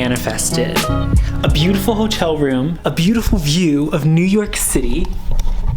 manifested a beautiful hotel room, a beautiful view of New York City.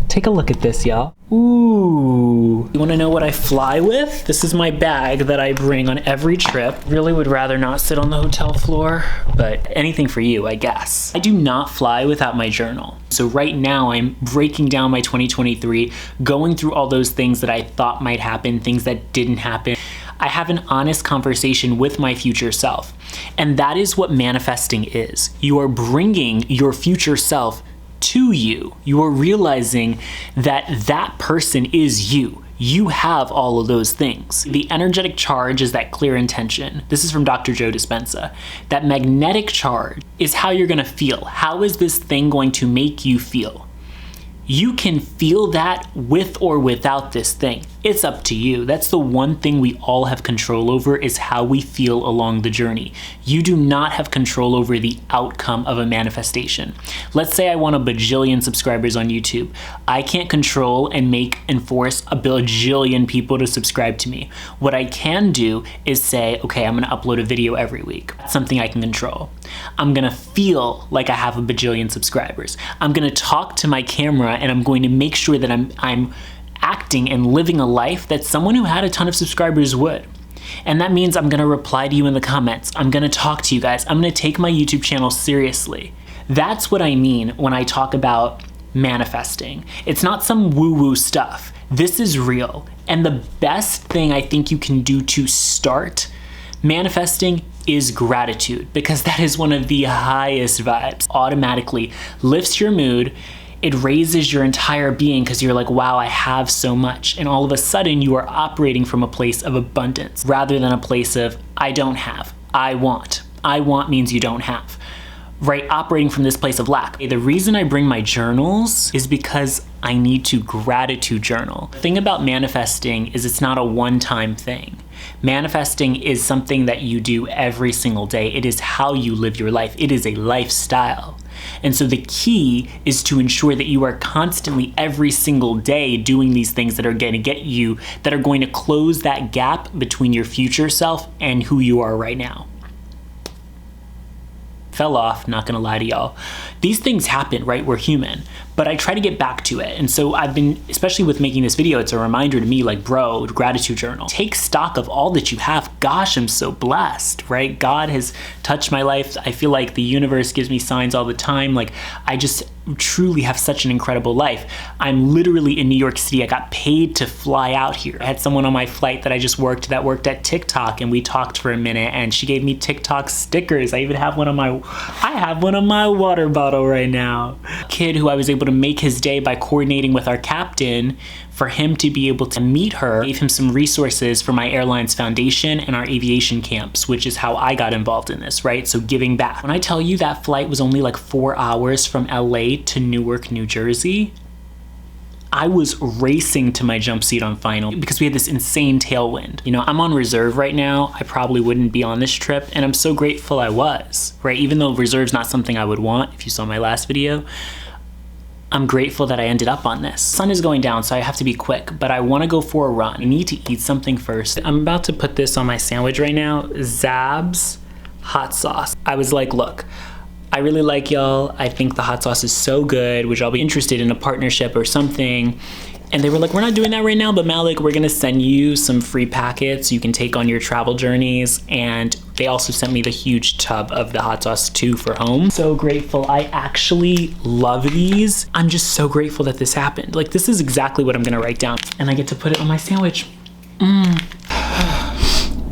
Take a look at this, y'all. Ooh. You wanna know what I fly with? This is my bag that I bring on every trip. Really would rather not sit on the hotel floor, but anything for you, I guess. I do not fly without my journal. So right now I'm breaking down my 2023, going through all those things that I thought might happen, things that didn't happen. I have an honest conversation with my future self. And that is what manifesting is. You are bringing your future self to you. You are realizing that that person is you. You have all of those things. The energetic charge is that clear intention. This is from Dr. Joe Dispenza. That magnetic charge is how you're gonna feel. How is this thing going to make you feel? You can feel that with or without this thing. It's up to you. That's the one thing we all have control over, is how we feel along the journey. You do not have control over the outcome of a manifestation. Let's say I want a bajillion subscribers on YouTube. I can't control and make and force a bajillion people to subscribe to me. What I can do is say, okay, I'm gonna upload a video every week. That's something I can control. I'm gonna feel like I have a bajillion subscribers. I'm gonna talk to my camera and I'm going to make sure that I'm acting and living a life that someone who had a ton of subscribers would. And that means I'm gonna reply to you in the comments. I'm gonna talk to you guys. I'm gonna take my YouTube channel seriously. That's what I mean when I talk about manifesting. It's not some woo-woo stuff. This is real. And the best thing I think you can do to start manifesting is gratitude, because that is one of the highest vibes. Automatically lifts your mood. It raises your entire being because you're like, wow, I have so much. And all of a sudden you are operating from a place of abundance rather than a place of, I don't have, I want. I want means you don't have, right? Operating from this place of lack. The reason I bring my journals is because I need to gratitude journal. The thing about manifesting is it's not a one-time thing. Manifesting is something that you do every single day. It is how you live your life. It is a lifestyle. And so the key is to ensure that you are constantly every single day doing these things that are going to get you, that are going to close that gap between your future self and who you are right now. Fell off, not gonna lie to y'all. These things happen, right? We're human, but I try to get back to it. And so I've been, especially with making this video, it's a reminder to me, like, bro, gratitude journal. Take stock of all that you have. Gosh, I'm so blessed, right? God has touched my life. I feel like the universe gives me signs all the time. Like, I just truly have such an incredible life. I'm literally in New York City. I got paid to fly out here. I had someone on my flight that I just worked at TikTok, and we talked for a minute, and she gave me TikTok stickers. I even have one on my water bottle right now. Kid who I was able to make his day by coordinating with our captain for him to be able to meet her. Gave him some resources for my airline's foundation and our aviation camps, which is how I got involved in this, right? So giving back. When I tell you that flight was only like 4 hours from LA to Newark, New Jersey, I was racing to my jump seat on final because we had this insane tailwind. You know, I'm on reserve right now. I probably wouldn't be on this trip, and I'm so grateful I was, right? Even though reserve's not something I would want, if you saw my last video, I'm grateful that I ended up on this. Sun is going down, so I have to be quick, but I wanna go for a run. I need to eat something first. I'm about to put this on my sandwich right now, Zab's hot sauce. I was like, look, I really like y'all. I think the hot sauce is so good. Would y'all be interested in a partnership or something? And they were like, we're not doing that right now, but Malik, we're gonna send you some free packets you can take on your travel journeys. And they also sent me the huge tub of the hot sauce too for home. So grateful. I actually love these. I'm just so grateful that this happened. Like, this is exactly what I'm gonna write down. And I get to put it on my sandwich.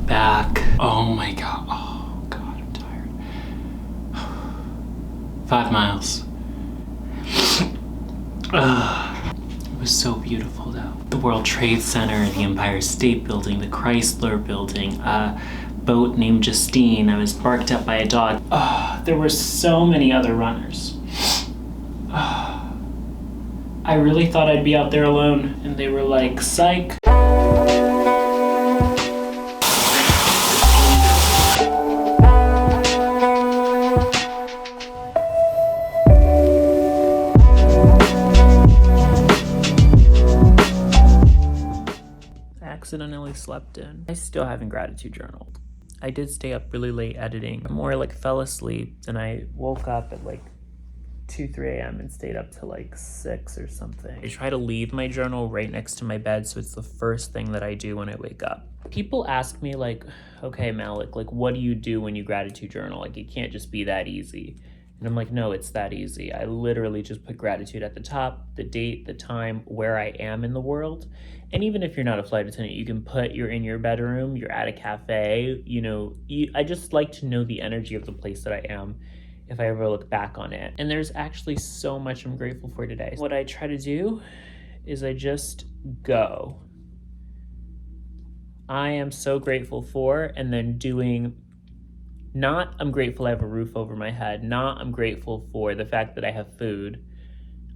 Back. Oh my God. Oh God, I'm tired. 5 miles. It was so beautiful though. The World Trade Center, the Empire State Building, the Chrysler Building, a boat named Justine. I was barked up by a dog. There were so many other runners. I really thought I'd be out there alone, and they were like, psych. Accidentally slept in. I still haven't gratitude journaled. I did stay up really late editing. I more like fell asleep, and I woke up at like 2, 3 a.m. and stayed up till like 6 or something. I try to leave my journal right next to my bed, so it's the first thing that I do when I wake up. People ask me like, okay, Malik, like what do you do when you gratitude journal? Like it can't just be that easy. And I'm like, no, it's that easy. I literally just put gratitude at the top, the date, the time, where I am in the world. And even if you're not a flight attendant, you can put you're in your bedroom, you're at a cafe, you know, I just like to know the energy of the place that I am if I ever look back on it. And there's actually so much I'm grateful for today. What I try to do is I just go. I am so grateful for, and then doing, not I'm grateful I have a roof over my head, not I'm grateful for the fact that I have food.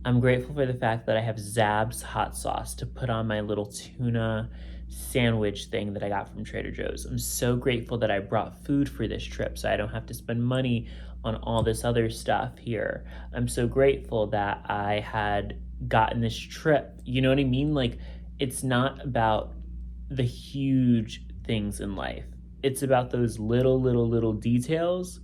I'm grateful for the fact that I have Zab's hot sauce to put on my little tuna sandwich thing that I got from Trader Joe's. I'm so grateful that I brought food for this trip so I don't have to spend money on all this other stuff here. I'm so grateful that I had gotten this trip. You know what I mean? Like, it's not about the huge things in life. It's about those little details.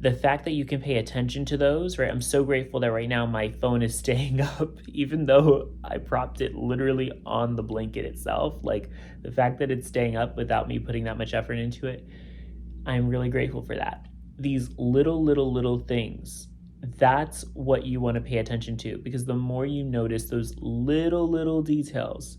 The fact that you can pay attention to those, right? I'm so grateful that right now my phone is staying up, even though I propped it literally on the blanket itself. Like the fact that it's staying up without me putting that much effort into it, I'm really grateful for that. These little things, that's what you want to pay attention to, because the more you notice those little details,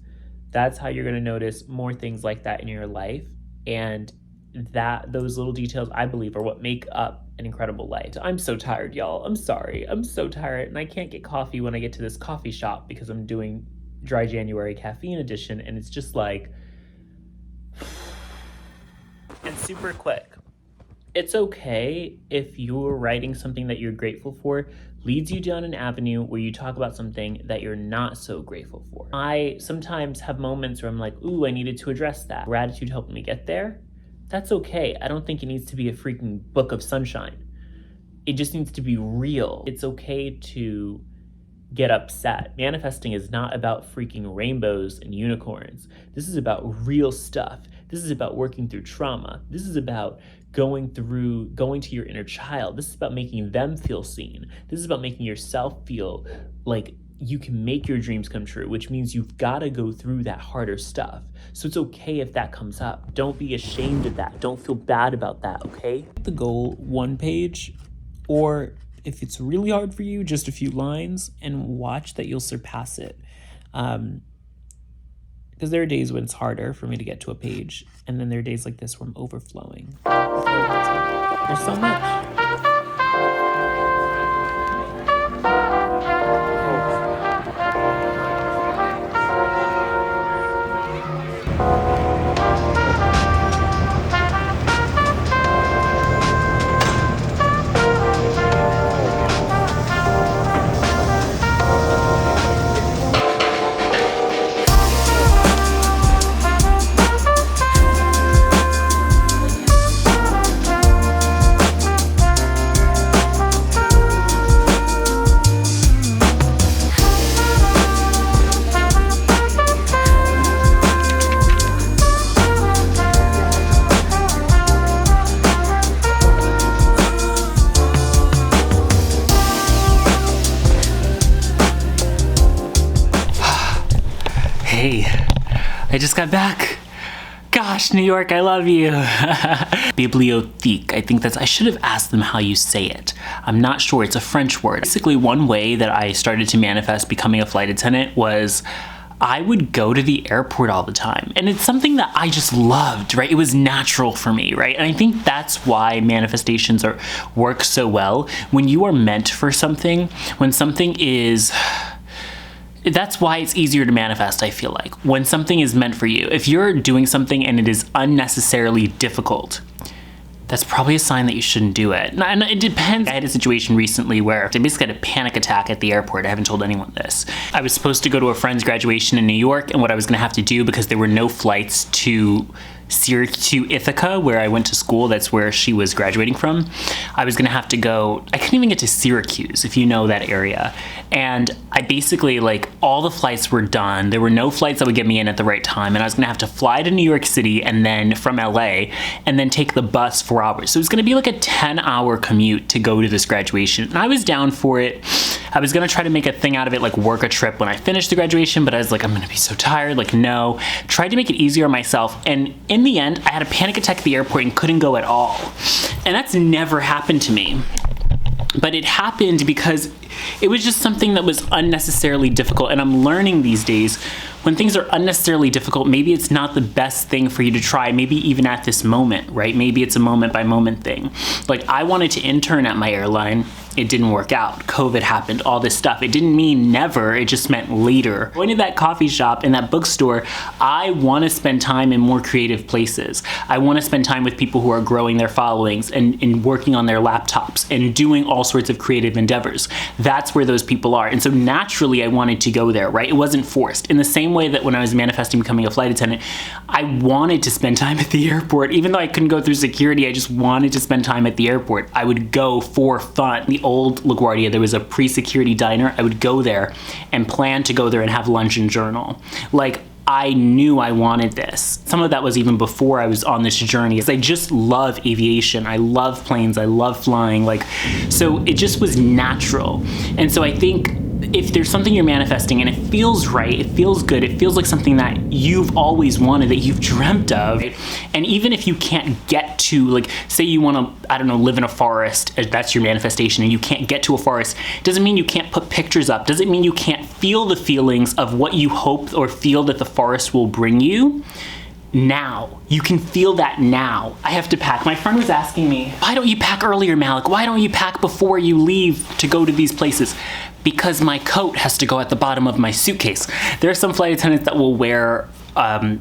that's how you're going to notice more things like that in your life. And that those little details, I believe, are what make up an incredible life. I'm so tired, y'all. I'm sorry. I'm so tired, and I can't get coffee when I get to this coffee shop because I'm doing Dry January caffeine edition, and it's just like, and super quick. It's okay if you're writing something that you're grateful for leads you down an avenue where you talk about something that you're not so grateful for. I sometimes have moments where I'm like, ooh, I needed to address that. Gratitude helped me get there. That's okay. I don't think it needs to be a freaking book of sunshine. It just needs to be real. It's okay to get upset. Manifesting is not about freaking rainbows and unicorns. This is about real stuff. This is about working through trauma. This is about going to your inner child. This is about making them feel seen. This is about making yourself feel like you can make your dreams come true, which means you've got to go through that harder stuff. So it's okay if that comes up. Don't be ashamed of that. Don't feel bad about that, okay? The goal, 1 page, or if it's really hard for you, just a few lines, and watch that you'll surpass it. Because there are days when it's harder for me to get to a page, and then there are days like this where I'm overflowing. There's so much. Hey, I just got back. Gosh, New York, I love you. Bibliothèque, I should have asked them how you say it. I'm not sure, it's a French word. Basically, one way that I started to manifest becoming a flight attendant was I would go to the airport all the time. And it's something that I just loved, right? It was natural for me, right? And I think that's why manifestations work so well. When you are meant for something, when something is... That's why it's easier to manifest, I feel like. When something is meant for you. If you're doing something and it is unnecessarily difficult, that's probably a sign that you shouldn't do it. And it depends. I had a situation recently where I basically had a panic attack at the airport. I haven't told anyone this. I was supposed to go to a friend's graduation in New York, and what I was gonna have to do, because there were no flights to to Ithaca, where I went to school. That's where she was graduating from. I was gonna have to go, I couldn't even get to Syracuse, if you know that area. And I basically, like, all the flights were done. There were no flights that would get me in at the right time. And I was gonna have to fly to New York City and then from LA and then take the bus 4 hours. So it was gonna be like a 10-hour commute to go to this graduation. And I was down for it. I was gonna try to make a thing out of it, like work a trip when I finished the graduation, but I was like, I'm gonna be so tired, like no. Tried to make it easier on myself, and in the end, I had a panic attack at the airport and couldn't go at all. And that's never happened to me. But it happened because it was just something that was unnecessarily difficult, and I'm learning these days, when things are unnecessarily difficult, maybe it's not the best thing for you to try, maybe even at this moment, right? Maybe it's a moment by moment thing. Like, I wanted to intern at my airline. It didn't work out. COVID happened, all this stuff. It didn't mean never, it just meant later. Going to that coffee shop and that bookstore, I want to spend time in more creative places. I want to spend time with people who are growing their followings and working on their laptops and doing all sorts of creative endeavors. That's where those people are. And so naturally, I wanted to go there, right? It wasn't forced. In the same way that when I was manifesting becoming a flight attendant, I wanted to spend time at the airport. Even though I couldn't go through security, I just wanted to spend time at the airport. I would go for fun. The old LaGuardia, there was a pre-security diner. I would go there and plan to go there and have lunch and journal. Like, I knew I wanted this. Some of that was even before I was on this journey, because I just love aviation. I love planes. I love flying. Like, so it just was natural. And so I think if there's something you're manifesting and it feels right, it feels good, it feels like something that you've always wanted, that you've dreamt of, right? And even if you can't get to, like, say you want to, I don't know, live in a forest, that's your manifestation, and you can't get to a forest, doesn't mean you can't put pictures up, doesn't mean you can't feel the feelings of what you hope or feel that the forest will bring you. Now. You can feel that now. I have to pack. My friend was asking me, why don't you pack earlier, Malik? Why don't you pack before you leave to go to these places? Because my coat has to go at the bottom of my suitcase. There are some flight attendants that will wear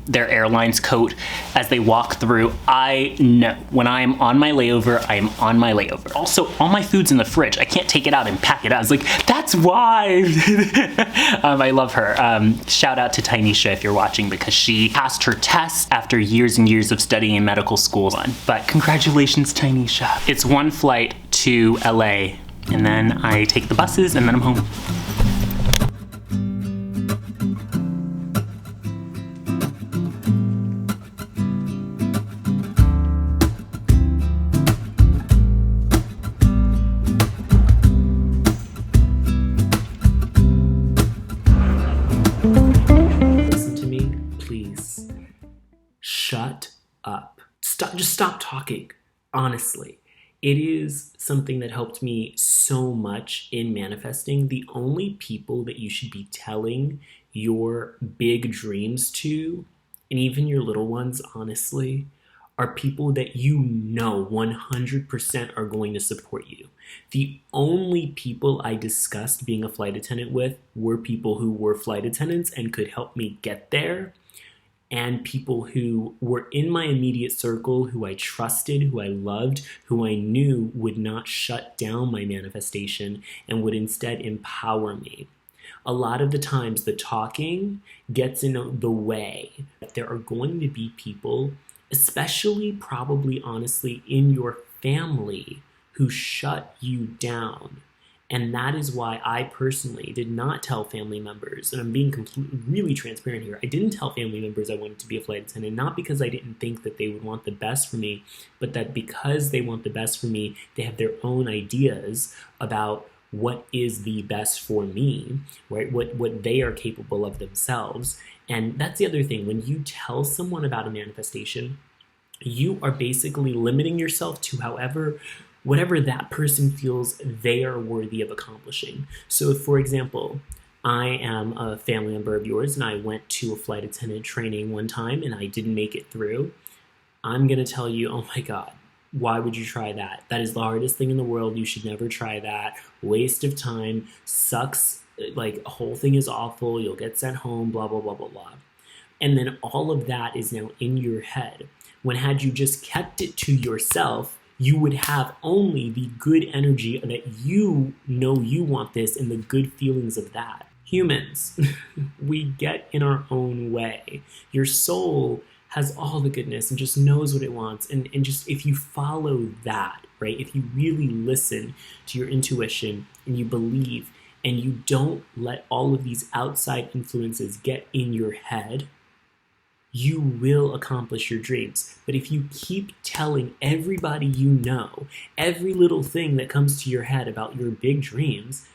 their airline's coat as they walk through. I know when I am on my layover, I am on my layover. Also, all my food's in the fridge. I can't take it out and pack it out. It's like, that's why. I love her. Shout out to Tynesha if you're watching, because she passed her test after years and years of studying in medical school. But congratulations, Tynesha. It's one flight to LA, and then I take the buses, and then I'm home. Listen to me, please. Shut up. Just stop talking, honestly. It is something that helped me so much in manifesting. The only people that you should be telling your big dreams to, and even your little ones, honestly, are people that you know 100% are going to support you. The only people I discussed being a flight attendant with were people who were flight attendants and could help me get there, and people who were in my immediate circle, who I trusted, who I loved, who I knew would not shut down my manifestation and would instead empower me. A lot of the times the talking gets in the way. There are going to be people, especially probably honestly in your family, who shut you down. And that is why I personally did not tell family members, and I'm being really transparent here, I didn't tell family members I wanted to be a flight attendant, not because I didn't think that they would want the best for me, but that because they want the best for me, they have their own ideas about what is the best for me, right? What they are capable of themselves. And that's the other thing. When you tell someone about a manifestation, you are basically limiting yourself to whatever that person feels they are worthy of accomplishing. So if, for example, I am a family member of yours and I went to a flight attendant training one time and I didn't make it through, I'm going to tell you, oh my God, why would you try that? That is the hardest thing in the world. You should never try that. Waste of time, sucks, like the whole thing is awful. You'll get sent home, blah, blah, blah, blah, blah. And then all of that is now in your head. When had you just kept it to yourself, you would have only the good energy that you know you want this and the good feelings of that. Humans, we get in our own way. Your soul has all the goodness and just knows what it wants. And just if you follow that, right, if you really listen to your intuition and you believe and you don't let all of these outside influences get in your head, you will accomplish your dreams. But if you keep telling everybody you know, every little thing that comes to your head about your big dreams,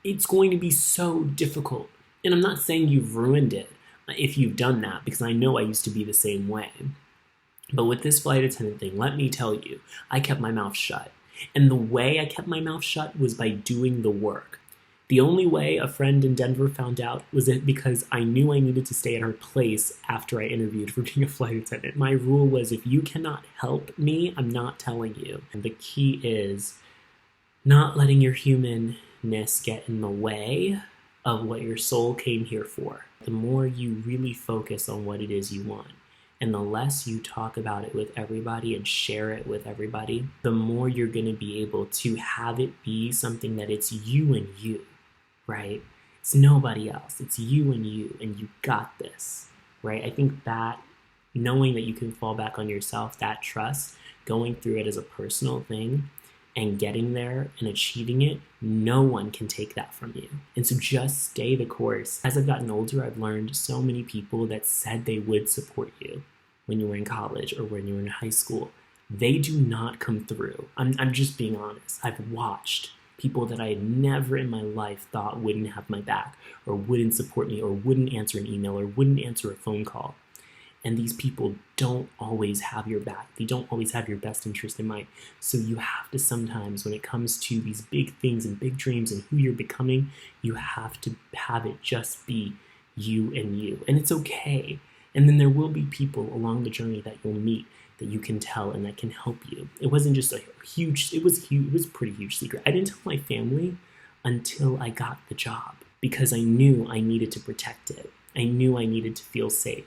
it's going to be so difficult. And I'm not saying you've ruined it if you've done that, because I know I used to be the same way. But with this flight attendant thing, let me tell you, I kept my mouth shut. And the way I kept my mouth shut was by doing the work. The only way a friend in Denver found out was because I knew I needed to stay at her place after I interviewed for being a flight attendant. My rule was, if you cannot help me, I'm not telling you. And the key is not letting your humanness get in the way of what your soul came here for. The more you really focus on what it is you want, and the less you talk about it with everybody and share it with everybody, the more you're going to be able to have it be something that it's you and you. Right? It's nobody else. It's you, and you got this, right? I think that knowing that you can fall back on yourself, that trust, going through it as a personal thing and getting there and achieving it, no one can take that from you. And so just stay the course. As I've gotten older, I've learned so many people that said they would support you when you were in college or when you were in high school. They do not come through. I'm just being honest. I've watched people that I had never in my life thought wouldn't have my back or wouldn't support me or wouldn't answer an email or wouldn't answer a phone call. And these people don't always have your back. They don't always have your best interest in mind. So you have to sometimes, when it comes to these big things and big dreams and who you're becoming, you have to have it just be you and you. And it's okay. And then there will be people along the journey that you'll meet that you can tell and that can help you. It wasn't just a huge, it was a pretty huge secret. I didn't tell my family until I got the job, because I knew I needed to protect it. I knew I needed to feel safe.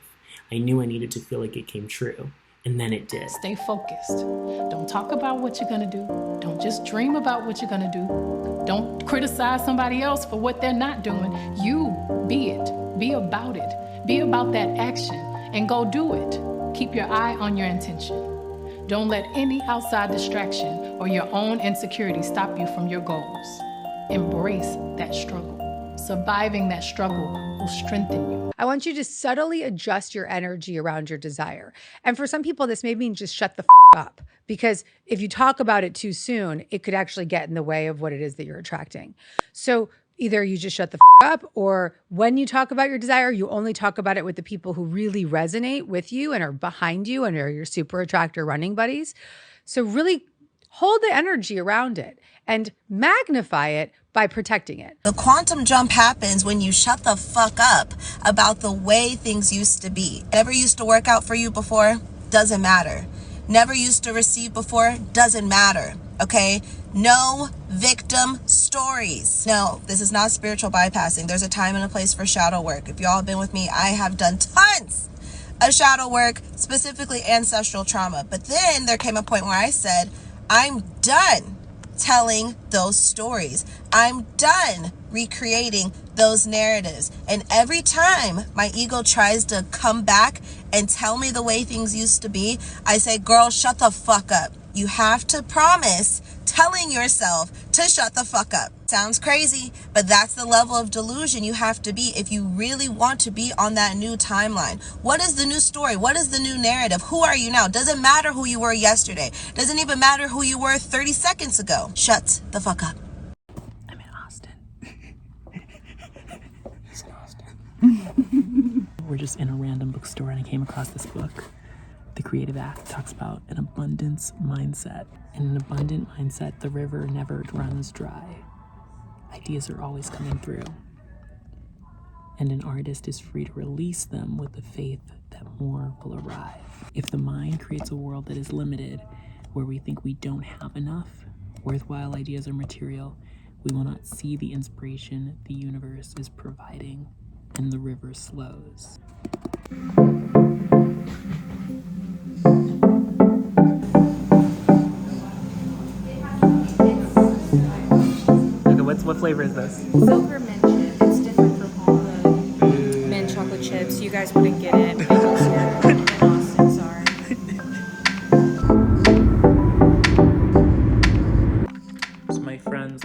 I knew I needed to feel like it came true. And then it did. Stay focused. Don't talk about what you're gonna do. Don't just dream about what you're gonna do. Don't criticize somebody else for what they're not doing. You be it. Be about it. Be about that action and go do it. Keep your eye on your intention. Don't let any outside distraction or your own insecurity stop you from your goals. Embrace that struggle. Surviving that struggle will strengthen you. I want you to subtly adjust your energy around your desire. And for some people, this may mean just shut the up, because if you talk about it too soon, it could actually get in the way of what it is that you're attracting. So either you just shut the up, or when you talk about your desire, you only talk about it with the people who really resonate with you and are behind you and are your super attractor running buddies. So really hold the energy around it and magnify it by protecting it. The quantum jump happens when you shut the fuck up about the way things used to be. Never used to work out for you before? Doesn't matter. Never used to receive before? Doesn't matter. Okay? No victim stories. No, this is not spiritual bypassing. There's a time and a place for shadow work. If y'all have been with me, I have done tons of shadow work, specifically ancestral trauma. But then there came a point where I said, I'm done telling those stories. I'm done recreating those narratives. And every time my ego tries to come back and tell me the way things used to be, I say, girl, shut the fuck up. You have to promise telling yourself to shut the fuck up. Sounds crazy, but that's the level of delusion you have to be if you really want to be on that new timeline. What is the new story? What is the new narrative? Who are you now? Doesn't matter who you were yesterday. Doesn't even matter who you were 30 seconds ago. Shut the fuck up. I'm in Austin. He's in Austin. We're just in a random bookstore and I came across this book. The Creative Act talks about an abundance mindset. In an abundant mindset, the river never runs dry. Ideas are always coming through. And an artist is free to release them with the faith that more will arrive. If the mind creates a world that is limited, where we think we don't have enough worthwhile ideas or material, we will not see the inspiration the universe is providing, and the river slows. What flavor is this? Silver mint chip. It's different from all the mint chocolate chips. You guys wouldn't get it. Maple syrup.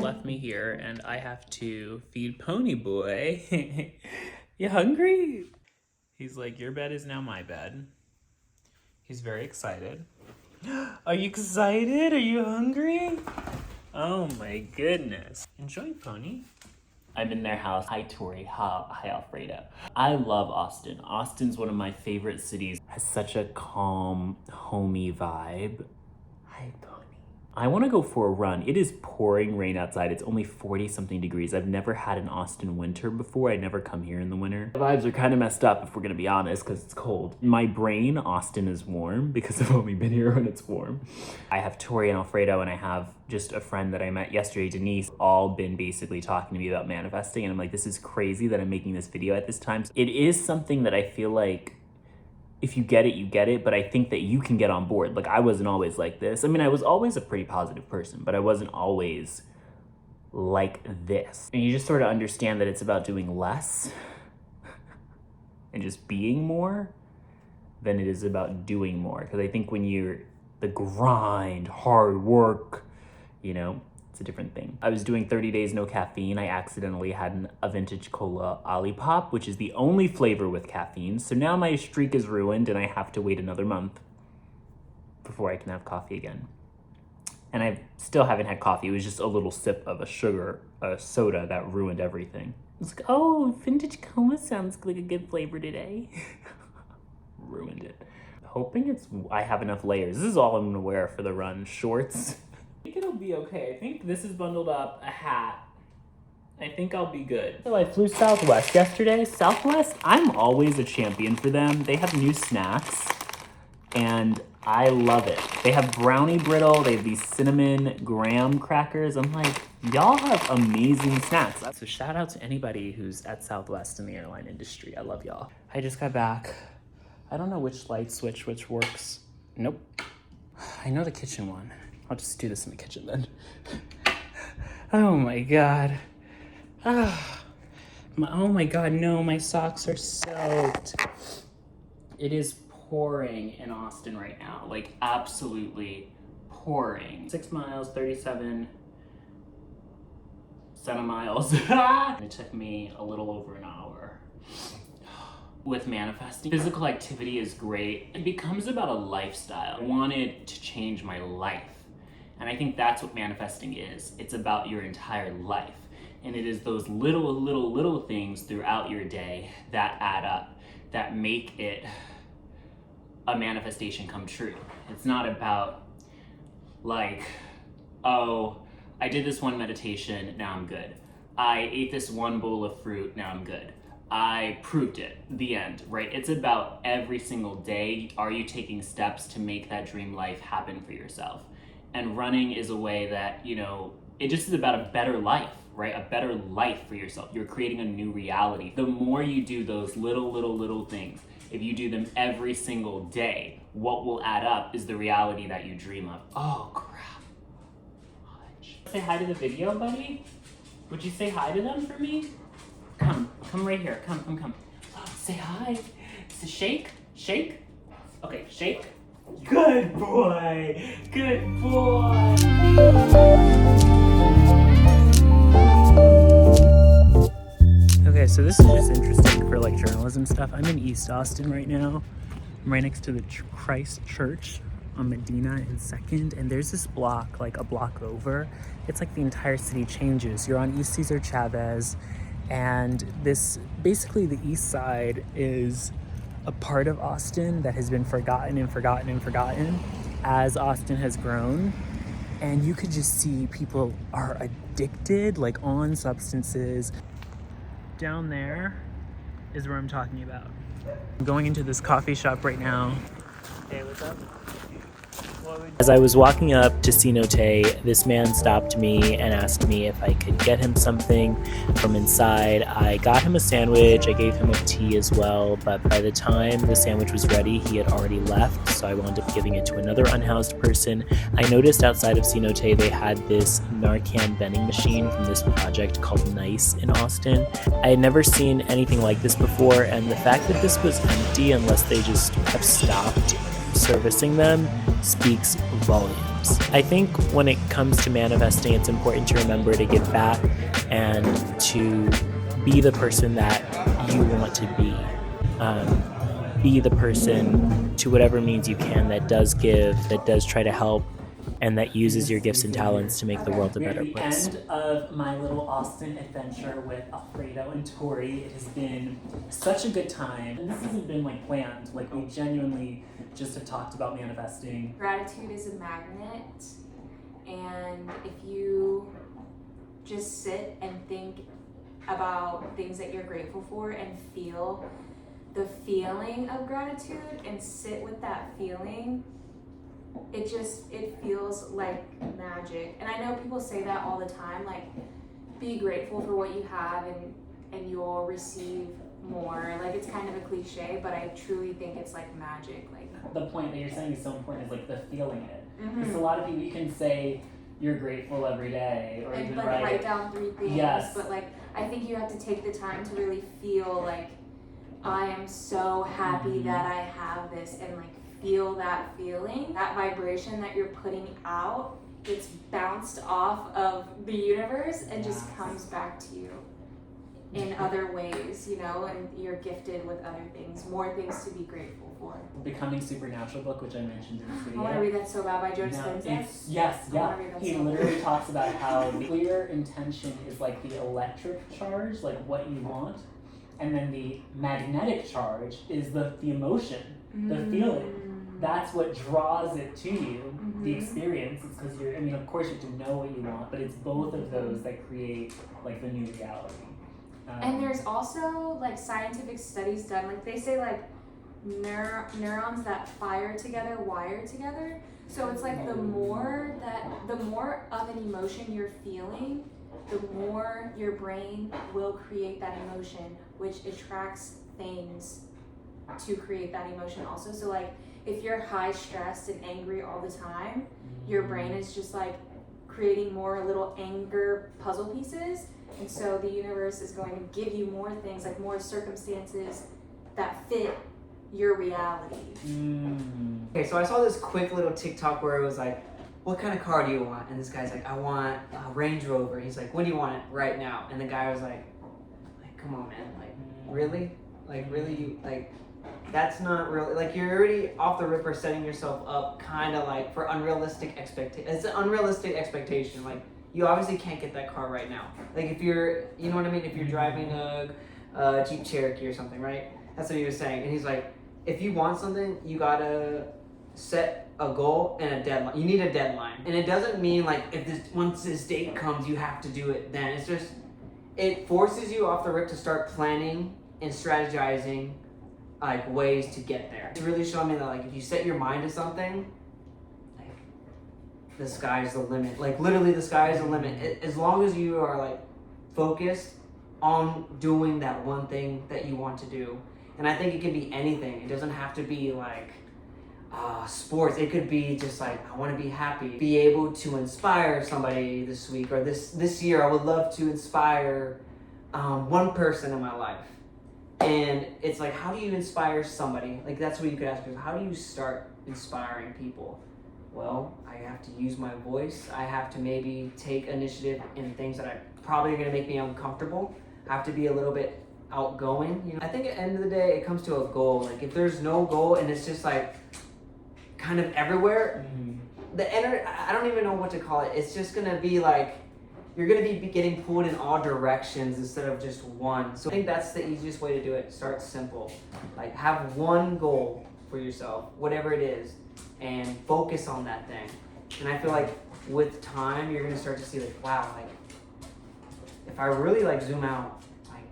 left me here and I have to feed Pony Boy. You hungry? He's like, your bed is now my bed. He's very excited. Are you excited? Are you hungry? Oh my goodness. Enjoy, Pony. I'm in their house. Hi, Tori. Hi, Alfredo. I love Austin. Austin's one of my favorite cities. It has such a calm, homey vibe. Hi, Pony. I want to go for a run. It is pouring rain outside. It's only 40-something degrees. I've never had an Austin winter before. I never come here in the winter. The vibes are kind of messed up if we're going to be honest because it's cold. In my brain, Austin is warm because I've only been here when it's warm. I have Tori and Alfredo and I have just a friend that I met yesterday, Denise, all been basically talking to me about manifesting. And I'm like, this is crazy that I'm making this video at this time. It is something that I feel like if you get it, you get it, but I think that you can get on board. Like, I wasn't always like this. I mean, I was always a pretty positive person, but I wasn't always like this. And you just sort of understand that it's about doing less and just being more than it is about doing more. Because I think when you're the grind, hard work, you know, it's a different thing. I was doing 30 days no caffeine. I accidentally had a vintage cola Olipop, which is the only flavor with caffeine. So now my streak is ruined and I have to wait another month before I can have coffee again. And I still haven't had coffee. It was just a little sip of a soda that ruined everything. It's like, oh, vintage cola sounds like a good flavor today. Ruined it. Hoping I have enough layers. This is all I'm gonna wear for the run. Shorts. I think it'll be okay. I think this is bundled up, a hat. I think I'll be good. So I flew Southwest yesterday. Southwest, I'm always a champion for them. They have new snacks and I love it. They have brownie brittle. They have these cinnamon graham crackers. I'm like, y'all have amazing snacks. So shout out to anybody who's at Southwest in the airline industry. I love y'all. I just got back. I don't know which light switch which works. Nope. I know the kitchen one. I'll just do this in the kitchen then. Oh my God. Oh my God, no, my socks are soaked. It is pouring in Austin right now, like absolutely pouring. 6 miles, 37 miles. It took me a little over an hour. With manifesting, physical activity is great. It becomes about a lifestyle. I wanted to change my life. And I think that's what manifesting is. It's about your entire life. And it is those little things throughout your day that add up, that make it a manifestation come true. It's not about like, oh, I did this one meditation, now I'm good. I ate this one bowl of fruit, now I'm good. I proved it, the end, right? It's about every single day, are you taking steps to make that dream life happen for yourself? And running is a way that, you know, it just is about a better life, right? A better life for yourself. You're creating a new reality. The more you do those little things, if you do them every single day, what will add up is the reality that you dream of. Oh, crap. Say hi to the video, buddy? Would you say hi to them for me? Come right here. Come. Oh, say hi. Shake. Okay, shake. Good boy. Okay, so this is just interesting for like journalism stuff. I'm in East Austin right now. I'm right next to the Christ Church on Medina and 2nd, and there's this block, like a block over. It's like the entire city changes. You're on East Cesar Chavez, and this, basically the east side is a part of Austin that has been forgotten as Austin has grown. And you could just see people are addicted, like on substances. Down there is where I'm talking about. I'm going into this coffee shop right now. Hey, what's up? As I was walking up to Cenote, this man stopped me and asked me if I could get him something from inside. I got him a sandwich, I gave him a tea as well, but by the time the sandwich was ready, he had already left, so I wound up giving it to another unhoused person. I noticed outside of Cenote they had this Narcan vending machine from this project called Nice in Austin. I had never seen anything like this before, and the fact that this was empty, unless they just have stopped servicing them, speaks volumes. helps. I think when it comes to manifesting, it's important to remember to give back and to be the person that you want to be. Be the person, to whatever means you can, that does give, that does try to help, and that uses your gifts and talents to make the world a better place. We're at the end of my little Austin adventure with Alfredo and Tori. It has been such a good time. And this hasn't been like planned. Like, we genuinely just have talked about manifesting. Gratitude is a magnet, and if you just sit and think about things that you're grateful for and feel the feeling of gratitude and sit with that feeling, it feels like magic. And I know people say that all the time, like, be grateful for what you have and you'll receive more. Like, it's kind of a cliche, but I truly think it's like magic. Like, the point that you're saying is so important, is like the feeling it. Because a lot of people, you can say you're grateful every day, or even like write down 3 things. Yes. But like, I think you have to take the time to really feel like, I am so happy that I have this, and like feel that feeling, that vibration that you're putting out. It's bounced off of the universe and just comes back to you in other ways, you know, and you're gifted with other things, more things to be grateful for. Becoming Supernatural book, which I mentioned in this video. I want to read that so bad, by Joe Dispenza. He literally talks about how the clear intention is like the electric charge, like what you want, and then the magnetic charge is the emotion, the feeling. That's what draws it to you, the experience. It's because you're, I mean, of course you have to know what you want, but it's both of those that create like the new reality. And there's also like scientific studies done, like they say like neurons that fire together wire together. So it's like the more of an emotion you're feeling, the more your brain will create that emotion, which attracts things to create that emotion also. So like, if you're high stressed and angry all the time, your brain is just like creating more little anger puzzle pieces. And so the universe is going to give you more things, like more circumstances that fit your reality. Okay, so I saw this quick little TikTok where it was like, what kind of car do you want? And this guy's like, I want a Range Rover. He's like, when do you want it? Right now. And the guy was like, come on, man. Like, really? Like, really? You, like, that's not really, like, you're already off the ripper setting yourself up kind of like for unrealistic expectation. It's an unrealistic expectation. Like, you obviously can't get that car right now. Like, if you're, you know what I mean? If you're driving a Jeep Cherokee or something, right? That's what he was saying. And he's like, if you want something, you gotta set a goal and a deadline. You need a deadline. And it doesn't mean like, once this date comes, you have to do it then. It's just, it forces you off the rip to start planning and strategizing like ways to get there. It's really showing me that like, if you set your mind to something, like, the sky is the limit. Like, literally the sky is the limit. As long as you are like focused on doing that one thing that you want to do. And I think it can be anything. It doesn't have to be like sports. It could be just like, I want to be happy, be able to inspire somebody this week, or this year I would love to inspire one person in my life. And it's like, how do you inspire somebody? Like, that's what you could ask yourself. How do you start inspiring people? Well, I have to use my voice. I have to maybe take initiative in things that are probably going to make me uncomfortable. I have to be a little bit outgoing. You know, I think at the end of the day, it comes to a goal. Like, if there's no goal and it's just like kind of everywhere, I don't even know what to call it. It's just going to be like, you're going to be getting pulled in all directions instead of just one. So I think that's the easiest way to do it. Start simple. Like, have one goal for yourself, whatever it is, and focus on that thing. And I feel like with time, you're going to start to see like, wow, like, if I really like zoom out, like,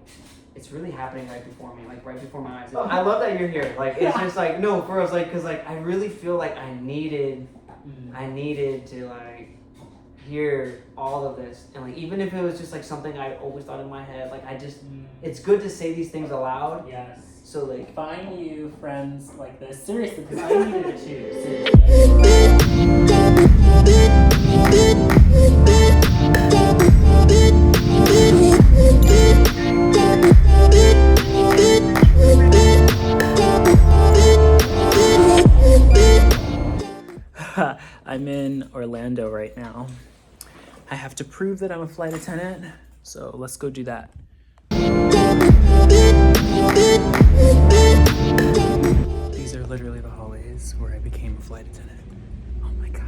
it's really happening right before me, like right before my eyes. I love that you're here. Like, it's just like, no, for us, like, cause like, I really feel like I needed to like, hear all of this. And like, even if it was just like something I always thought in my head, like, I just, it's good to say these things aloud. Yes. So like, find you friends like this. Seriously, because I needed it too. Seriously. I'm in Orlando. window right now. I have to prove that I'm a flight attendant, so let's go do that. These are literally the hallways where I became a flight attendant. Oh my God.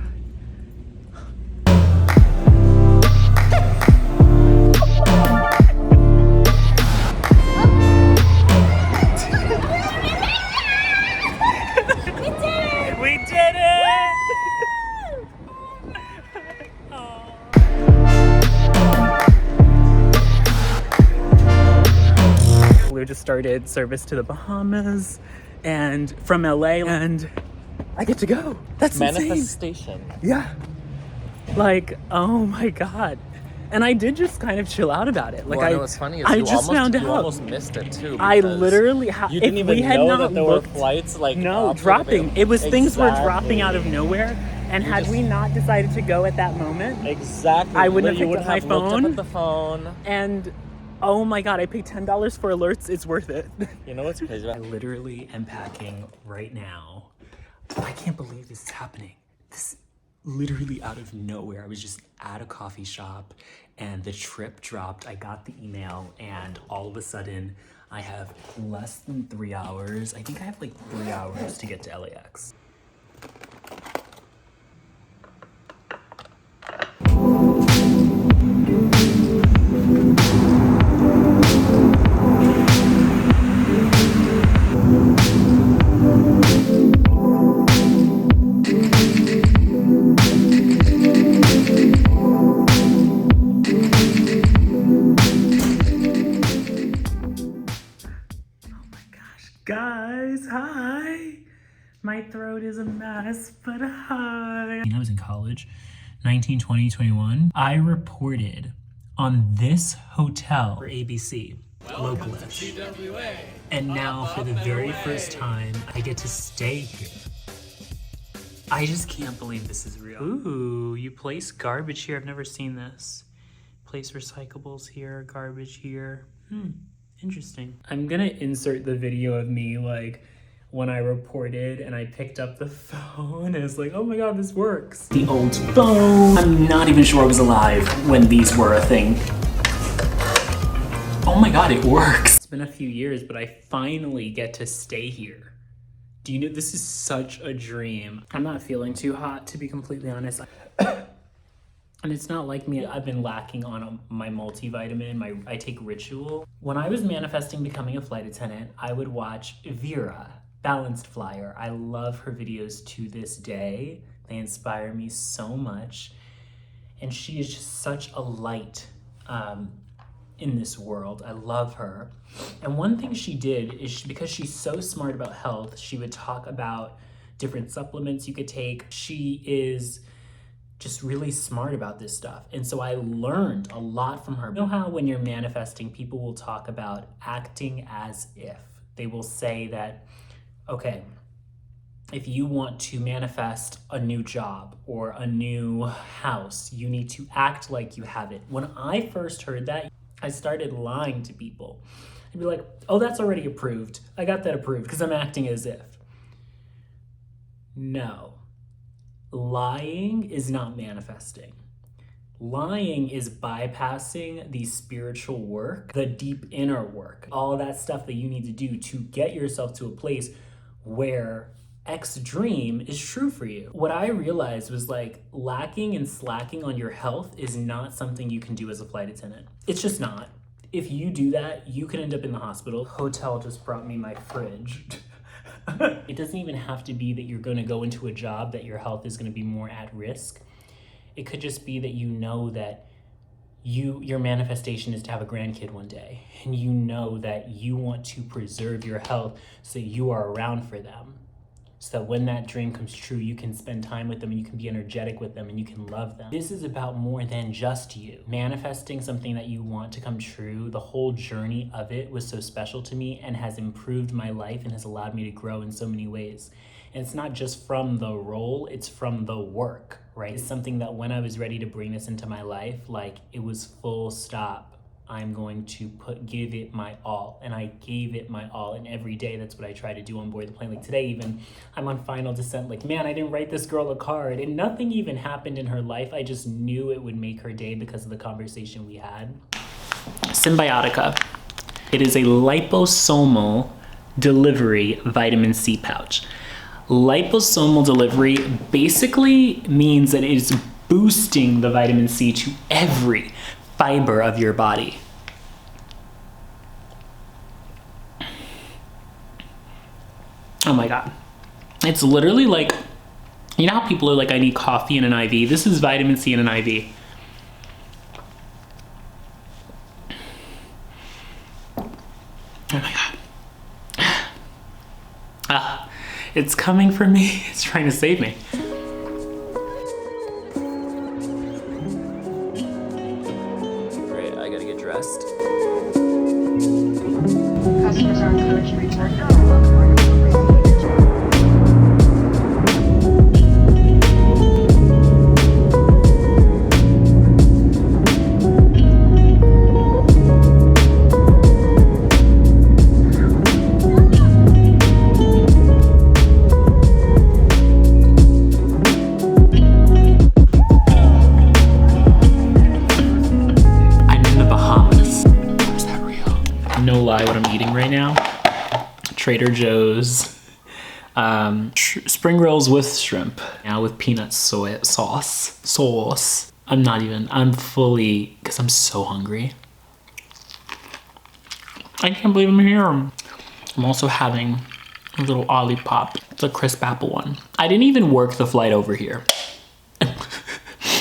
We did it! We just started service to the Bahamas and from LA, and I get to go. That's manifestation. Insane. Yeah. Like, oh my God. And I did just kind of chill out about it. Like, well, I know what's funny is I you just found out. You almost missed it too. I literally you didn't even know that there were flights like dropping. It was things were Exactly. dropping out of nowhere. And had we not decided to go at that moment, exactly, I wouldn't have picked up my looked phone. up at the phone. And oh my God, I paid $10 for alerts. It's worth it. You know what's crazy? I literally am packing right now. I can't believe this is happening. This literally out of nowhere. I was just at a coffee shop and the trip dropped. I got the email and all of a sudden I have less than 3 hours. I think I have like 3 hours to get to LAX. Guys, hi. My throat is a mess, but hi. When I was in college, 19, 20, 21, I reported on this hotel for ABC, Localish. And now for the very first time, I get to stay here. I just can't believe this is real. Ooh, you place garbage here. I've never seen this. Place recyclables here, garbage here. Interesting. I'm gonna insert the video of me like when I reported and I picked up the phone and it's like, oh my God, this works. The old phone. I'm not even sure I was alive when these were a thing. Oh my God, it works. It's been a few years, but I finally get to stay here. Do you know, this is such a dream. I'm not feeling too hot, to be completely honest. And it's not like me, I've been lacking on my multivitamin, I take Ritual. When I was manifesting becoming a flight attendant, I would watch Vera, Balanced Flyer. I love her videos to this day. They inspire me so much. And she is just such a light in this world. I love her. And one thing she did is because she's so smart about health, she would talk about different supplements you could take. She is just really smart about this stuff. And so I learned a lot from her. You know how when you're manifesting, people will talk about acting as if. They will say that, okay, if you want to manifest a new job or a new house, you need to act like you have it. When I first heard that, I started lying to people. I'd be like, oh, that's already approved. I got that approved because I'm acting as if. No. Lying is not manifesting. Lying is bypassing the spiritual work, the deep inner work, all that stuff that you need to do to get yourself to a place where X dream is true for you. What I realized was like lacking and slacking on your health is not something you can do as a flight attendant. It's just not. If you do that, you could end up in the hospital. Hotel just brought me my fridge. It doesn't even have to be that you're going to go into a job that your health is going to be more at risk. It could just be that you know that your manifestation is to have a grandkid one day, and you know that you want to preserve your health so you are around for them. So that when that dream comes true, you can spend time with them and you can be energetic with them and you can love them. This is about more than just you. Manifesting something that you want to come true, the whole journey of it was so special to me and has improved my life and has allowed me to grow in so many ways. And it's not just from the role, it's from the work, right? It's something that when I was ready to bring this into my life, like it was full stop. I'm going to give it my all. And I gave it my all. And every day, that's what I try to do on board the plane. Like today even, I'm on final descent. Like, man, I didn't write this girl a card. And nothing even happened in her life. I just knew it would make her day because of the conversation we had. Symbiotica. It is a liposomal delivery vitamin C pouch. Liposomal delivery basically means that it is boosting the vitamin C to every fiber of your body. Oh my God. It's literally like, you know how people are like, I need coffee and an IV? This is vitamin C in an IV. Oh my God. It's coming for me. It's trying to save me. Great, I gotta get dressed. Customers are encouraged to report their look for an appropriate No lie, what I'm eating right now, Trader Joe's spring rolls with shrimp, now with peanut soy sauce. I'm fully, because I'm so hungry. I can't believe I'm here. I'm also having a little Olipop. It's a crisp apple one. I didn't even work the flight over here.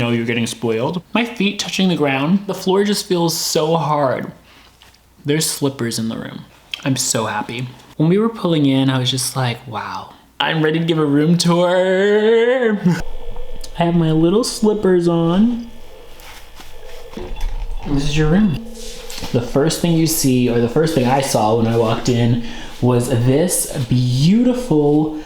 No, you're getting spoiled. My feet touching the ground, the floor just feels so hard. There's slippers in the room. I'm so happy. When we were pulling in, I was just like, wow. I'm ready to give a room tour. I have my little slippers on. This is your room. The first thing you see, or the first thing I saw when I walked in, was this beautiful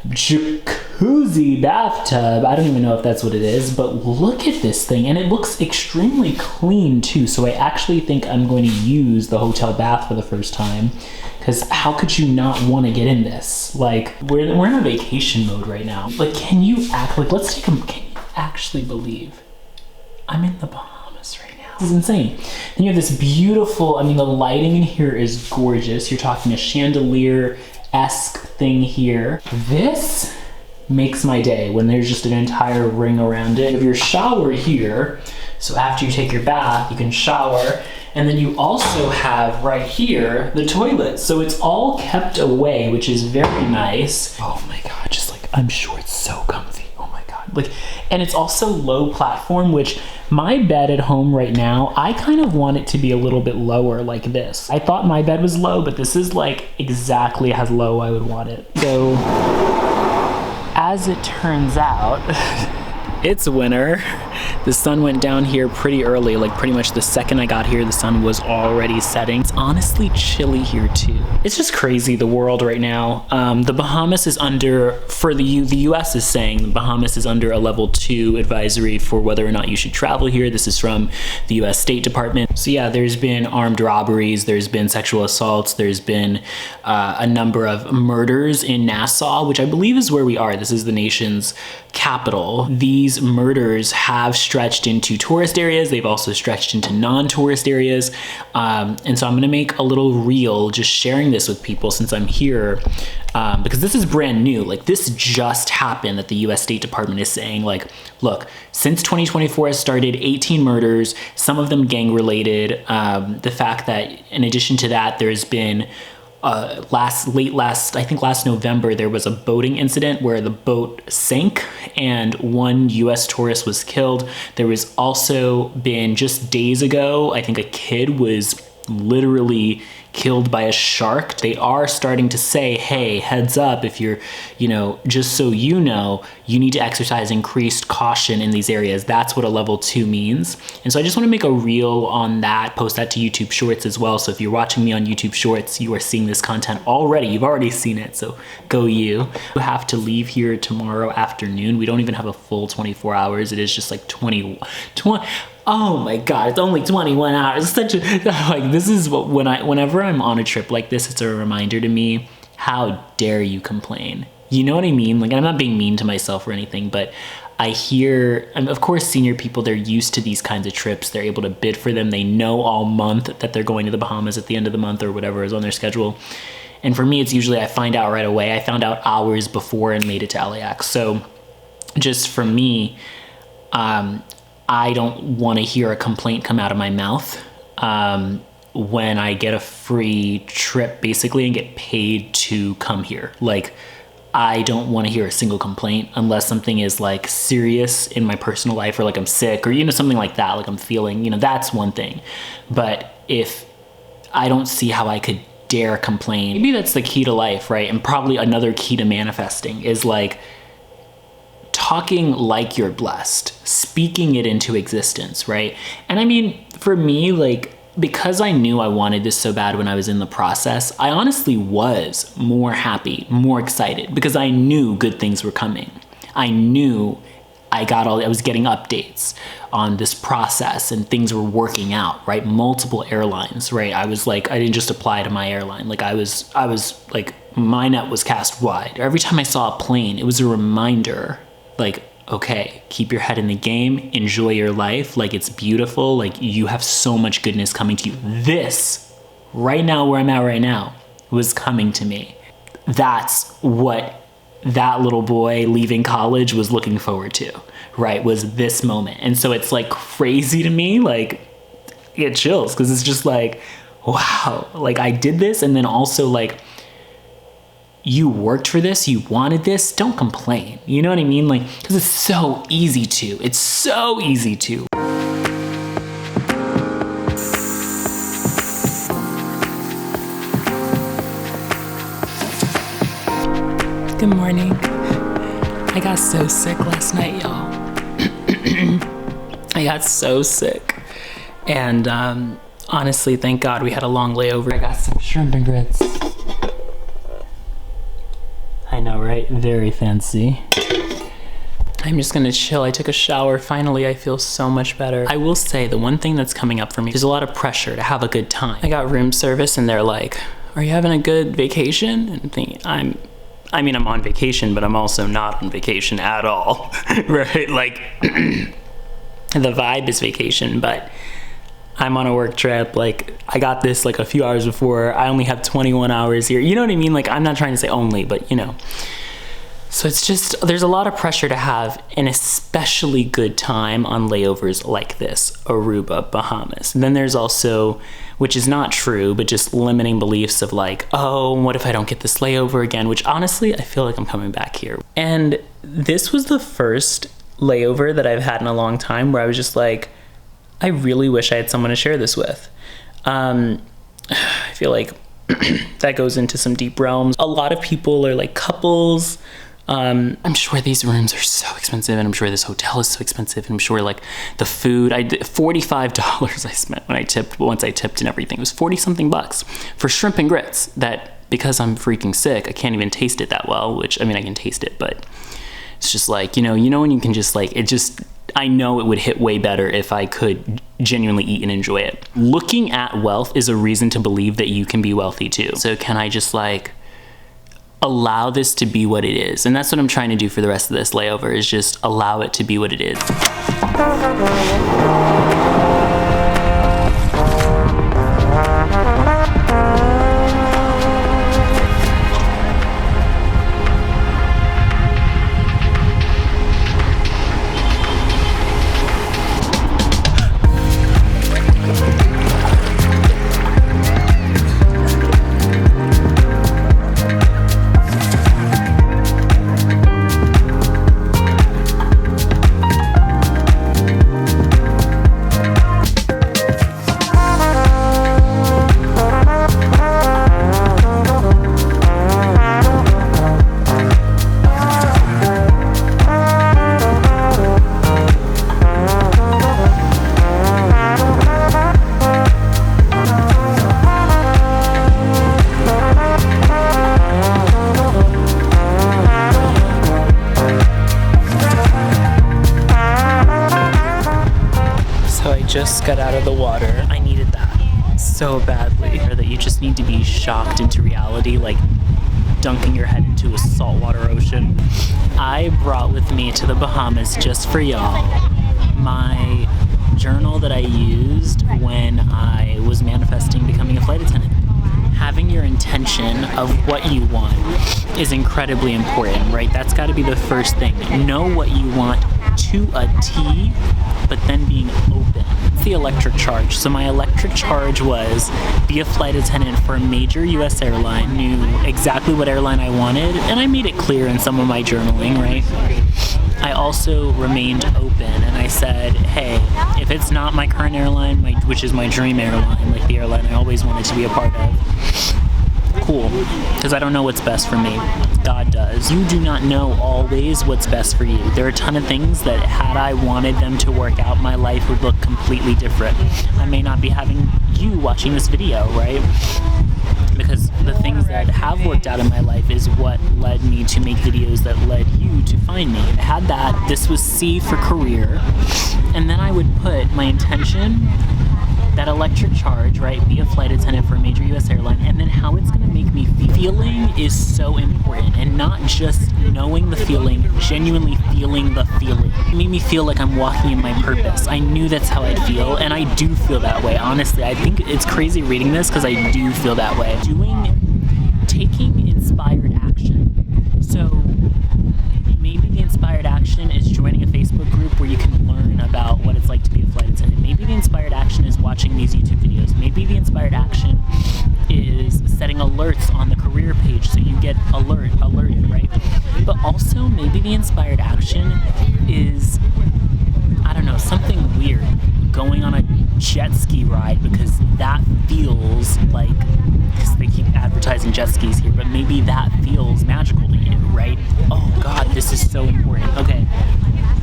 jacuzzi bathtub. I don't even know if that's what it is, but look at this thing. And it looks extremely clean too. So I actually think I'm going to use the hotel bath for the first time, because how could you not want to get in this? Like, we're in a vacation mode right now. Like, can you actually believe I'm in the Bahamas right now? This is insane. Then you have this beautiful, I mean, the lighting in here is gorgeous. You're talking a chandelier-esque thing here. This makes my day when there's just an entire ring around it. You have your shower here, so after you take your bath, you can shower. And then you also have right here the toilet. So it's all kept away, which is very nice. Oh my God, just like, I'm sure it's so comfy. Oh my God. Like, and it's also low platform, which my bed at home right now, I kind of want it to be a little bit lower like this. I thought my bed was low, but this is like exactly how low I would want it. So as it turns out, it's winter. The sun went down here pretty early, like pretty much the second I got here, the sun was already setting. It's honestly chilly here too. It's just crazy, the world right now. The Bahamas is under, for the US is saying the Bahamas is under a level 2 advisory for whether or not you should travel here. This is from the US State Department. So yeah, there's been armed robberies, there's been sexual assaults, there's been a number of murders in Nassau, which I believe is where we are. This is the nation's capital. These murders have stretched into tourist areas. They've also stretched into non-tourist areas. And so I'm gonna make a little reel just sharing this with people since I'm here, because this is brand new. Like, this just happened that the US State Department is saying, like, look, since 2024 has started, 18 murders, some of them gang related. The fact that in addition to that, there's been last November, there was a boating incident where the boat sank and one US tourist was killed. There was also been, just days ago, I think a kid was literally killed by a shark. They are starting to say, hey, heads up, if you're, just so you know, you need to exercise increased caution in these areas. That's what a level 2 means. And so I just want to make a reel on that, post that to YouTube Shorts as well. So if you're watching me on YouTube Shorts, you are seeing this content already. You've already seen it, so go you. You have to leave here tomorrow afternoon. We don't even have a full 24 hours. It is just like oh my God, it's only 21 hours. Such a, like, this is what, whenever I'm on a trip like this, it's a reminder to me, how dare you complain? You know what I mean? Like, I'm not being mean to myself or anything, but I hear, and of course, senior people, they're used to these kinds of trips. They're able to bid for them. They know all month that they're going to the Bahamas at the end of the month or whatever is on their schedule. And for me, it's usually I find out right away. I found out hours before and made it to LAX. So just for me, I don't want to hear a complaint come out of my mouth when I get a free trip basically and get paid to come here. Like, I don't want to hear a single complaint unless something is like serious in my personal life, or like I'm sick, or, you know, something like that, like I'm feeling, you know, that's one thing. But if I don't see how I could dare complain, maybe that's the key to life, right? And probably another key to manifesting is like talking like you're blessed, speaking it into existence, right? And I mean, for me, like, because I knew I wanted this so bad when I was in the process, I honestly was more happy, more excited, because I knew good things were coming. I knew I was getting updates on this process and things were working out, right? Multiple airlines, right? I was like, I didn't just apply to my airline. Like I was like, my net was cast wide. Every time I saw a plane, it was a reminder, like, okay, keep your head in the game, enjoy your life, like it's beautiful, like you have so much goodness coming to you. This, right now, where I'm at right now, was coming to me. That's what that little boy leaving college was looking forward to, right? Was this moment. And so it's like crazy to me, like it chills, because it's just like, wow, like I did this, and then also like, you worked for this, you wanted this, don't complain. You know what I mean? Like, because it's so easy to. It's so easy to. Good morning. I got so sick last night, y'all. I got so sick. And honestly, thank God we had a long layover. I got some shrimp and grits. I know, right? Very fancy. I'm just gonna chill. I took a shower. Finally, I feel so much better. I will say the one thing that's coming up for me, there's a lot of pressure to have a good time. I got room service and they're like, are you having a good vacation? And I'm thinking, I'm on vacation, but I'm also not on vacation at all, right? Like, the vibe is vacation, but I'm on a work trip. Like, I got this like a few hours before. I only have 21 hours here. You know what I mean? Like, I'm not trying to say only, but you know. So it's just, there's a lot of pressure to have an especially good time on layovers like this, Aruba, Bahamas. And then there's also, which is not true, but just limiting beliefs of like, oh, what if I don't get this layover again? Which honestly, I feel like I'm coming back here. And this was the first layover that I've had in a long time where I was just like, I really wish I had someone to share this with. I feel like that goes into some deep realms. A lot of people are like couples. I'm sure these rooms are so expensive, and I'm sure this hotel is so expensive, and I'm sure like the food, $45 I spent when I tipped, once I tipped and everything. It was 40 something bucks for shrimp and grits that, because I'm freaking sick, I can't even taste it that well, which, I mean, I can taste it, but it's just like, you know when you can just like, it just, I know it would hit way better if I could genuinely eat and enjoy it. Looking at wealth is a reason to believe that you can be wealthy too. So can I just like allow this to be what it is? And that's what I'm trying to do for the rest of this layover, is just allow it to be what it is. got out of the water. I needed that so badly. That you just need to be shocked into reality, like dunking your head into a saltwater ocean. I brought with me to the Bahamas just for y'all my journal that I used when I was manifesting becoming a flight attendant. Having your intention of what you want is incredibly important, right? That's got to be the first thing. Know what you want to a T, but then being open. It's the electric charge. So my electric charge was be a flight attendant for a major US airline, knew exactly what airline I wanted, and I made it clear in some of my journaling, right? I also remained open and I said, hey, if it's not my current airline, which is my dream airline, like the airline I always wanted to be a part of, cool, because I don't know what's best for me. God does. You do not know always what's best for you. There are a ton of things that had I wanted them to work out, my life would look completely different. I may not be having you watching this video, right? Because the things that have worked out in my life is what led me to make videos that led you to find me. I had that. This was C for career. And then I would put my intention, that electric charge, right? Be a flight attendant for a major US airline, and then how it's going to make me feel. Feeling is so important, and not just knowing the feeling, genuinely feeling the feeling. It made me feel like I'm walking in my purpose. I knew that's how I'd feel, and I do feel that way. Honestly, I think it's crazy reading this because I do feel that way. Taking inspired action. So maybe the inspired action is joining a Facebook group where you can learn about what it's like to be a flight attendant. Maybe the inspired action is watching these YouTube videos. Maybe the inspired action is setting alerts on the career page so you get alerted, right? But also maybe the inspired action is, I don't know, something weird. Going on a jet ski ride because that feels like, because they keep advertising jet skis here, but maybe that feels magical to you, right? Oh God, this is so important. Okay.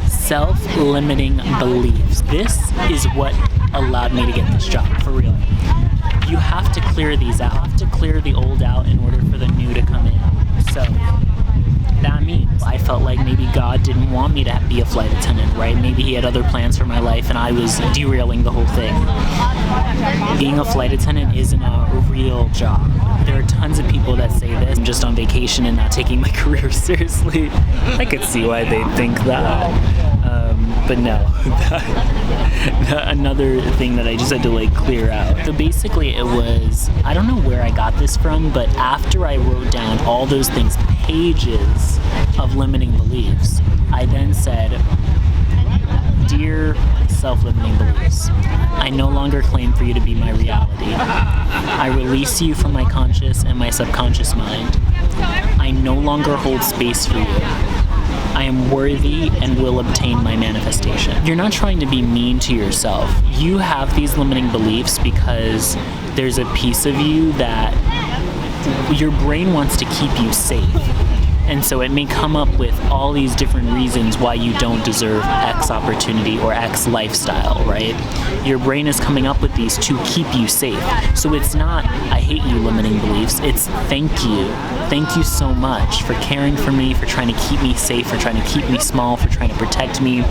Self-limiting beliefs. This is what allowed me to get this job, for real. You have to clear these out. You have to clear the old out in order for the new to come in. So that means I felt like maybe God didn't want me to be a flight attendant, right? Maybe he had other plans for my life and I was derailing the whole thing. Being a flight attendant isn't a real job. There are tons of people that say this. I'm just on vacation and not taking my career seriously. I could see why they think that. But no, another thing that I just had to like clear out. So basically it was, I don't know where I got this from, but after I wrote down all those things, pages of limiting beliefs, I then said, dear self-limiting beliefs, I no longer claim for you to be my reality. I release you from my conscious and my subconscious mind. I no longer hold space for you. I am worthy and will obtain my manifestation. You're not trying to be mean to yourself. You have these limiting beliefs because there's a piece of you that your brain wants to keep you safe. And so it may come up with all these different reasons why you don't deserve X opportunity or X lifestyle, right? Your brain is coming up with these to keep you safe. So it's not, I hate you limiting beliefs. It's thank you. Thank you so much for caring for me, for trying to keep me safe, for trying to keep me small, for trying to protect me.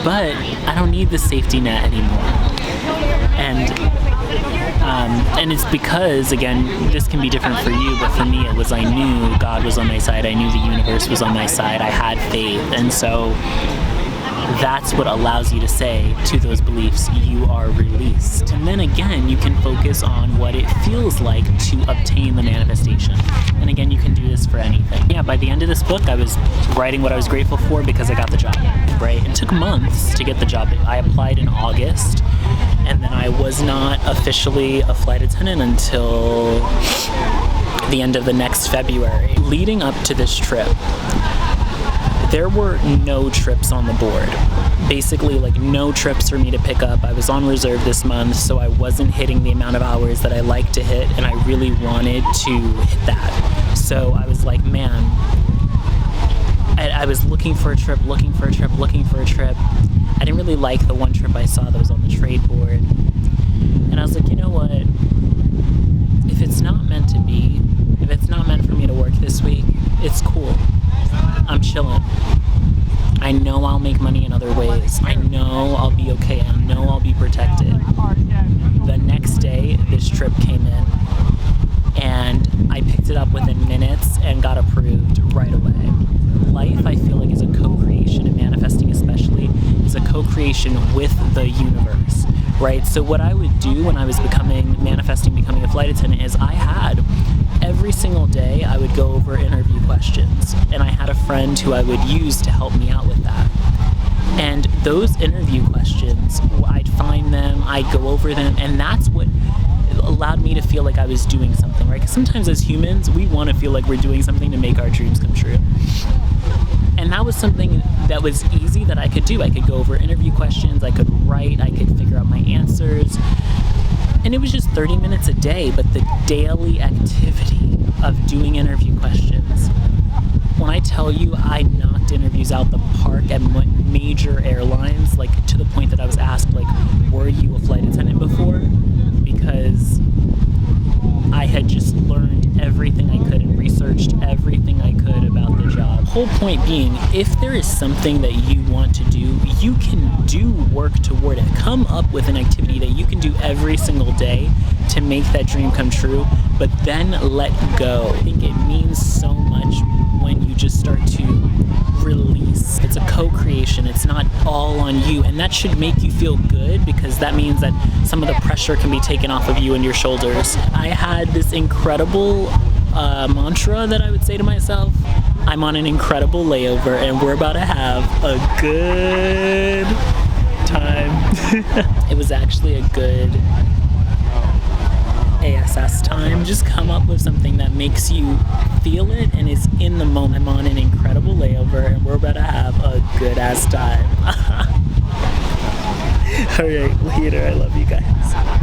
But I don't need the safety net anymore. And it's because, again, this can be different for you, but for me it was I knew God was on my side. I knew the universe was on my side. I had faith. And so that's what allows you to say to those beliefs, you are released. And then again, you can focus on what it feels like to obtain the manifestation. And again, you can do this for anything. Yeah, by the end of this book, I was writing what I was grateful for because I got the job, right? It took months to get the job. I applied in August, and then I was not officially a flight attendant until the end of the next February. Leading up to this trip, there were no trips on the board. Basically, like no trips for me to pick up. I was on reserve this month, so I wasn't hitting the amount of hours that I like to hit, and I really wanted to hit that. So I was like, man, I was looking for a trip. I didn't really like the one trip I saw that was on the trade board. And I was like, you know what? If it's not meant to be, if it's not meant for me to work this week, it's cool. I'm chilling. I know I'll I'll make money in other ways. I know I'll be okay. I know I'll be protected. The next day, this trip came in, and I picked it up within minutes and got approved right away. Life, I feel like, is a co-creation, and manifesting especially is a co-creation with the universe, right? So what I would do when I was becoming a flight attendant is every single day I would go over interview questions, and I had a friend who I would use to help me out with that. And those interview questions, I'd find them, I'd go over them, and that's what allowed me to feel like I was doing something, right? Because sometimes as humans, we want to feel like we're doing something to make our dreams come true. And that was something that was easy that I could do. I could go over interview questions, I could write, I could figure out my answers. And it was just 30 minutes a day, but the daily activity of doing interview questions. When I tell you I knocked interviews out the park at major airlines, like to the point that I was asked, like, were you a flight attendant before? Because I had just learned everything I could and researched everything I could about the job. Whole point being, if there is something that you want to do, you can do work toward it. Come up with an activity that you can do every single day to make that dream come true, but then let go. I think it means so much when you just start to release. It's a co-creation. It's not all on you, and that should make you feel good, because that means that some of the pressure can be taken off of you and your shoulders. I had this incredible mantra that I would say to myself: I'm on an incredible layover, and we're about to have a good time. It was actually a good ASS time. Just come up with something that makes you feel it and is in the moment. I'm on an incredible layover, and we're about to have a good ass time. All right, later. I love you guys.